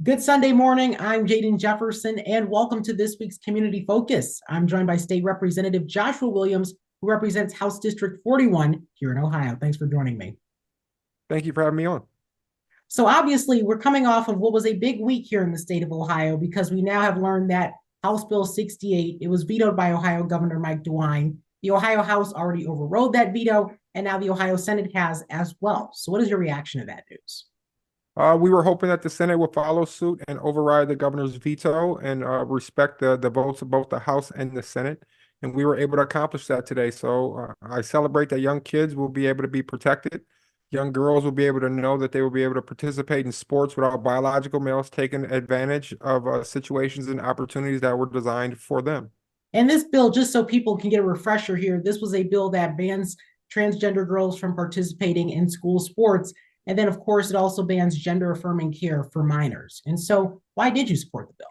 Good Sunday morning. I'm Jaden Jefferson, and welcome to this week's Community Focus. I'm joined by State Representative Joshua Williams, who represents House District 41 here in Ohio. Thanks for joining me. Thank you for having me on. So, obviously, we're coming off of what was a big week here in the state of Ohio because we now have learned that House Bill 68, it was vetoed by Ohio Governor Mike DeWine. The Ohio House already overrode that veto, and now the Ohio Senate has as well. So, what is your reaction to that news? We were hoping that the Senate would follow suit and override the governor's veto and respect the votes of both the House and the Senate. And we were able to accomplish that today. So I celebrate that young kids will be able to be protected. Young girls will be able to know that they will be able to participate in sports without biological males taking advantage of situations and opportunities that were designed for them. And this bill, just so people can get a refresher here, this was a bill that bans transgender girls from participating in school sports. And then, of course, it also bans gender affirming care for minors. And so, why did you support the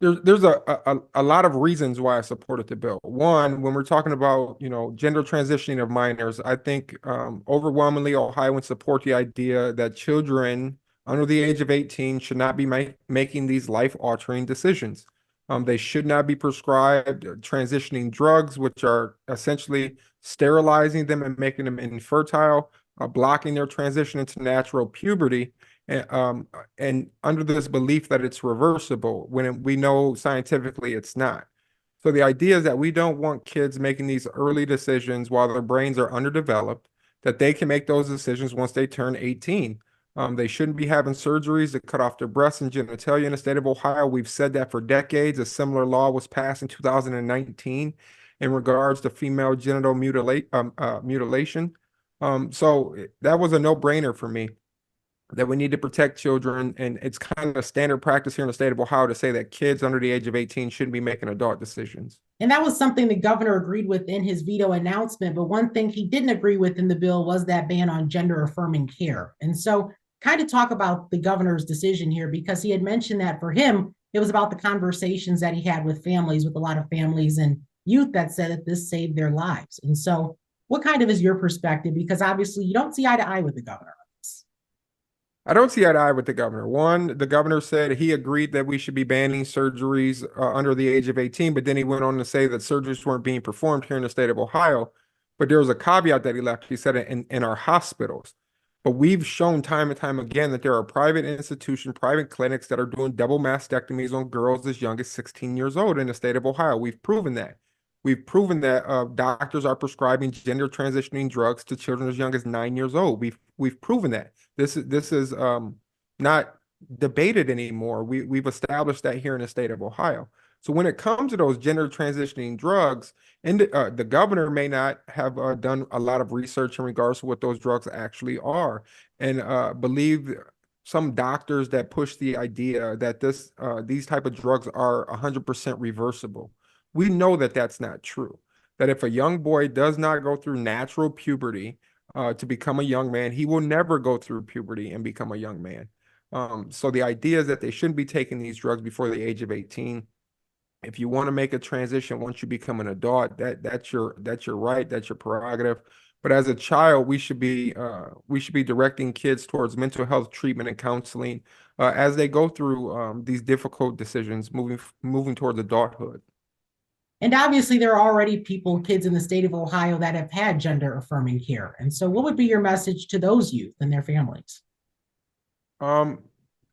bill? There's a lot of reasons why I supported the bill. One, when we're talking about, gender transitioning of minors, I think overwhelmingly Ohioans support the idea that children under the age of 18 should not be making these life-altering decisions. They should not be prescribed transitioning drugs, which are essentially sterilizing them and making them infertile, blocking their transition into natural puberty and under this belief that it's reversible when we know scientifically it's not. So the idea is that we don't want kids making these early decisions while their brains are underdeveloped, that they can make those decisions once they turn 18. They shouldn't be having surgeries to cut off their breasts and genitalia in the state of Ohio. We've said that for decades. A similar law was passed in 2019 in regards to female genital mutilation. So that was a no-brainer for me that we need to protect children. And it's kind of standard practice here in the state of Ohio to say that kids under the age of 18 shouldn't be making adult decisions. And that was something the governor agreed with in his veto announcement. But one thing he didn't agree with in the bill was that ban on gender affirming care. And so, kind of talk about the governor's decision here because he had mentioned that for him, it was about the conversations that he had with families, with a lot of families and youth that said that this saved their lives. And so, what kind of is your perspective? Because obviously, you don't see eye to eye with the governor. I don't see eye to eye with the governor. One, the governor said he agreed that we should be banning surgeries under the age of 18, but then he went on to say that surgeries weren't being performed here in the state of Ohio. But there was a caveat that he left. He said in our hospitals. But we've shown time and time again that there are private institutions, private clinics that are doing double mastectomies on girls as young as 16 years old in the state of Ohio. We've proven that. We've proven that doctors are prescribing gender transitioning drugs to children as young as 9 years old. We've proven that. This is not debated anymore. We've established that here in the state of Ohio. So when it comes to those gender transitioning drugs, and the governor may not have done a lot of research in regards to what those drugs actually are, and believe some doctors that push the idea that these type of drugs are 100% reversible. We know that that's not true. That if a young boy does not go through natural puberty to become a young man, he will never go through puberty and become a young man. So the idea is that they shouldn't be taking these drugs before the age of 18. If you want to make a transition once you become an adult, that's your right, that's your prerogative. But as a child, we should be directing kids towards mental health treatment and counseling as they go through these difficult decisions moving towards adulthood. And obviously, there are already people, kids in the state of Ohio that have had gender affirming care. And so, what would be your message to those youth and their families? Um,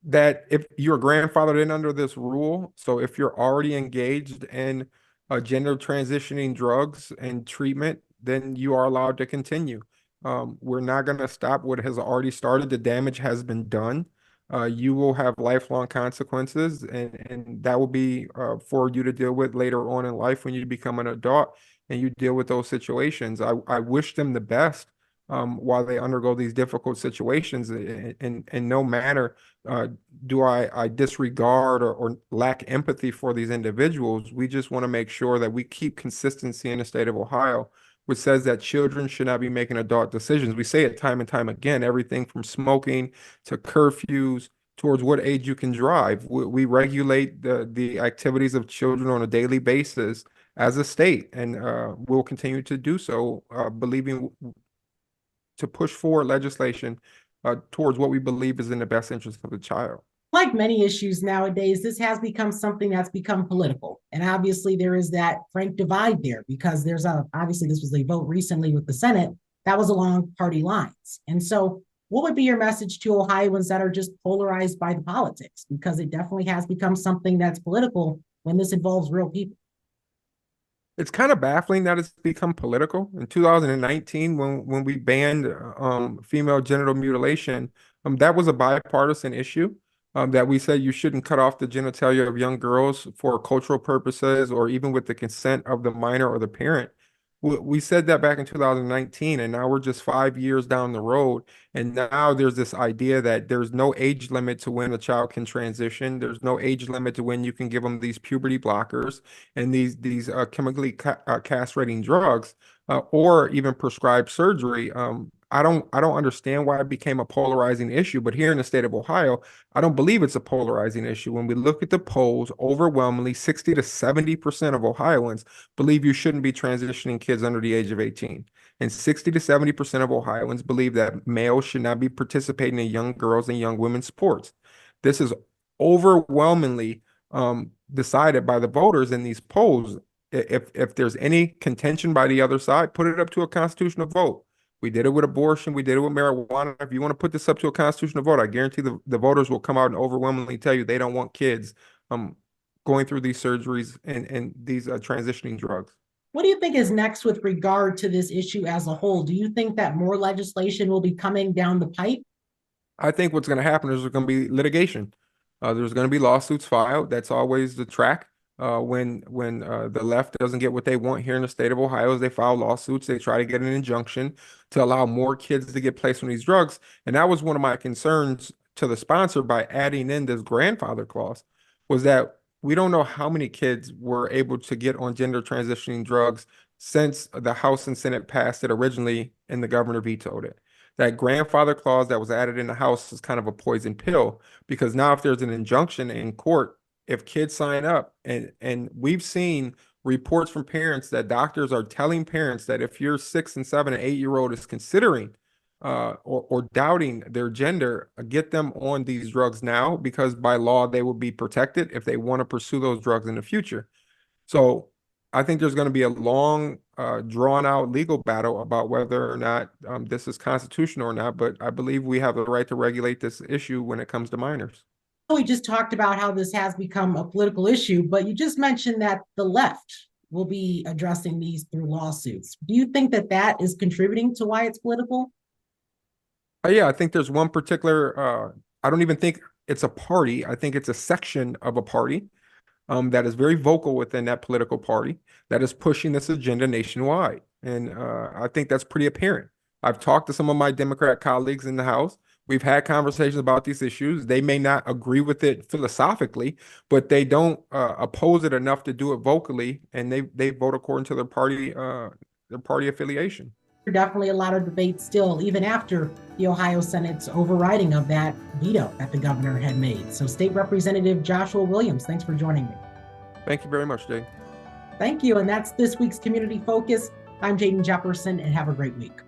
that if you're grandfathered in under this rule, so if you're already engaged in gender transitioning drugs and treatment, then you are allowed to continue. We're not going to stop what has already started. The damage has been done. You will have lifelong consequences, and that will be for you to deal with later on in life when you become an adult and you deal with those situations. I wish them the best while they undergo these difficult situations. In no manner do I disregard or lack empathy for these individuals. We just want to make sure that we keep consistency in the state of Ohio, which says that children should not be making adult decisions. We say it time and time again, everything from smoking to curfews towards what age you can drive. We regulate the activities of children on a daily basis as a state, and we'll continue to do so, believing to push forward legislation towards what we believe is in the best interest of the child. Like many issues nowadays, this has become something that's become political. And obviously, there is that frank divide there because obviously, this was a vote recently with the Senate that was along party lines. And so, what would be your message to Ohioans that are just polarized by the politics? Because it definitely has become something that's political when this involves real people. It's kind of baffling that it's become political. In 2019, when we banned female genital mutilation, that was a bipartisan issue. That we said you shouldn't cut off the genitalia of young girls for cultural purposes or even with the consent of the minor or the parent. We said that back in 2019, and now we're just 5 years down the road. And now there's this idea that there's no age limit to when a child can transition. There's no age limit to when you can give them these puberty blockers and these chemically castrating drugs or even prescribe surgery. I don't understand why it became a polarizing issue, but here in the state of Ohio, I don't believe it's a polarizing issue. When we look at the polls, overwhelmingly 60 to 70% of Ohioans believe you shouldn't be transitioning kids under the age of 18. And 60 to 70% of Ohioans believe that males should not be participating in young girls and young women's sports. This is overwhelmingly decided by the voters in these polls. If there's any contention by the other side, put it up to a constitutional vote. We did it with abortion. We did it with marijuana. If you want to put this up to a constitutional vote, I guarantee the voters will come out and overwhelmingly tell you they don't want kids going through these surgeries and these transitioning drugs. What do you think is next with regard to this issue as a whole? Do you think that more legislation will be coming down the pipe? I think what's going to happen is there's going to be litigation. There's going to be lawsuits filed. That's always the track. When the left doesn't get what they want here in the state of Ohio, is they file lawsuits. They try to get an injunction to allow more kids to get placed on these drugs. And that was one of my concerns to the sponsor by adding in this grandfather clause, was that we don't know how many kids were able to get on gender transitioning drugs since the House and Senate passed it originally and the governor vetoed it. That grandfather clause that was added in the House is kind of a poison pill because now if there's an injunction in court, if kids sign up, and we've seen reports from parents that doctors are telling parents that if your 6 and 7 and 8-year-old is considering or doubting their gender, get them on these drugs now because by law they will be protected if they want to pursue those drugs in the future. So I think there's going to be a long, drawn out legal battle about whether or not this is constitutional or not, but I believe we have the right to regulate this issue when it comes to minors. We just talked about how this has become a political issue, but you just mentioned that the left will be addressing these through lawsuits. Do you think that that is contributing to why it's political? Yeah, I think there's one particular, I don't even think it's a party. I think it's a section of a party that is very vocal within that political party that is pushing this agenda nationwide. And I think that's pretty apparent. I've talked to some of my Democrat colleagues in the House. We've had conversations about these issues. They may not agree with it philosophically, but they don't oppose it enough to do it vocally, and they vote according to their party affiliation. Definitely a lot of debate still, even after the Ohio Senate's overriding of that veto that the governor had made. So State Representative Joshua Williams, thanks for joining me. Thank you very much, Jay. Thank you. And that's this week's Community Focus. I'm Jaden Jefferson, and have a great week.